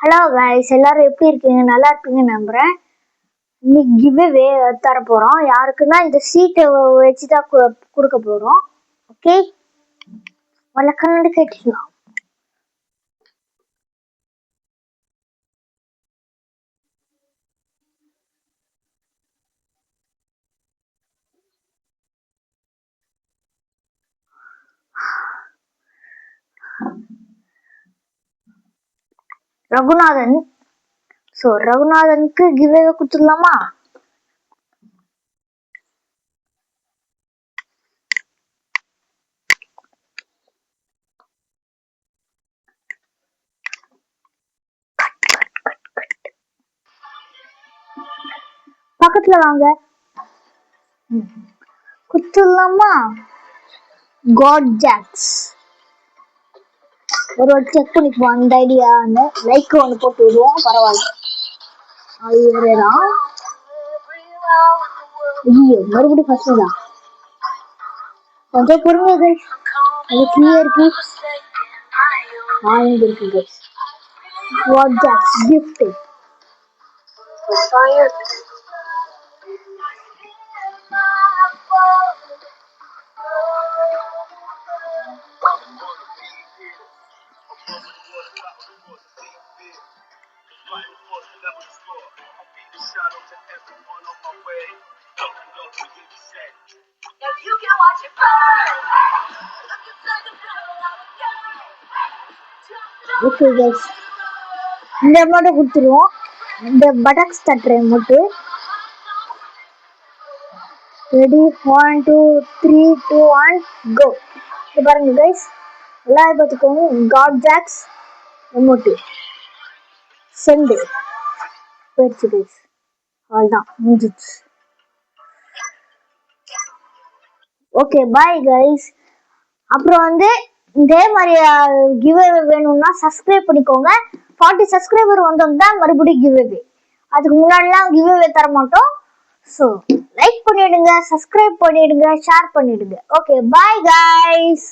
Hello guys, எல்லாரும் எப்படி இருக்கீங்க? நல்லா இருப்பீங்க நம்புறேன். இன்னைக்கு கிவ்அவே தர போறோம். யாருக்குன்னா இந்த சீட்டை வச்சுதான் கொடுக்க போறோம். ஓகே, வணக்கம் கேட்டுக்கலாம். ரகுநாதன். ரகுநாதனுக்கு கிவ்அவே கொடுத்துடலாமா? பக்கத்துல வாங்க, கொடுத்துடலாமா? காட் ஜாக்ஸ் ஒரு செக் பண்ணிக்குவோம். அந்த ஐடியா லைக் ஒன்று போட்டு விடுவோம். பரவாயில்ல, அது வேறதான். ஐயோ, மறுபடியும் ஃபர்ஸ்ட் தான். கொஞ்சம் பொறுமை, அது கிளியருக்கு இருக்கு. What that's gifted. Okay guys, இந்த அமௌண்ட்டை கொடுத்துருவோம். இந்த பட்டக்ஸ் தட்டுற அமௌண்ட்டு. ரெடி, 1 2 3 2 1 கோ. இப்போ பாருங்க கைஸ், எல்லாரும் பார்த்துக்கோங்க. காட் ஜாக்ஸ் அமௌண்ட்டு செண்டு போயிடுச்சு கைஸ். அவ்வளோதான், முடிஞ்சிச்சு. Okay, bye guys. அப்புறம் இதே மாதிரி கிவ்அவே வேணும்னா சப்ஸ்கிரைப் பண்ணிக்கோங்க. 40 சப்ஸ்கிரைபர் வந்தோம் தான் மறுபடியும் கிவ்அவே. அதுக்கு முன்னாடிலாம் கிவ்அவே தர மாட்டோம். ஸோ லைக் பண்ணிடுங்க, சப்ஸ்கிரைப் பண்ணிடுங்க, ஷேர் பண்ணிடுங்க. Okay, bye guys.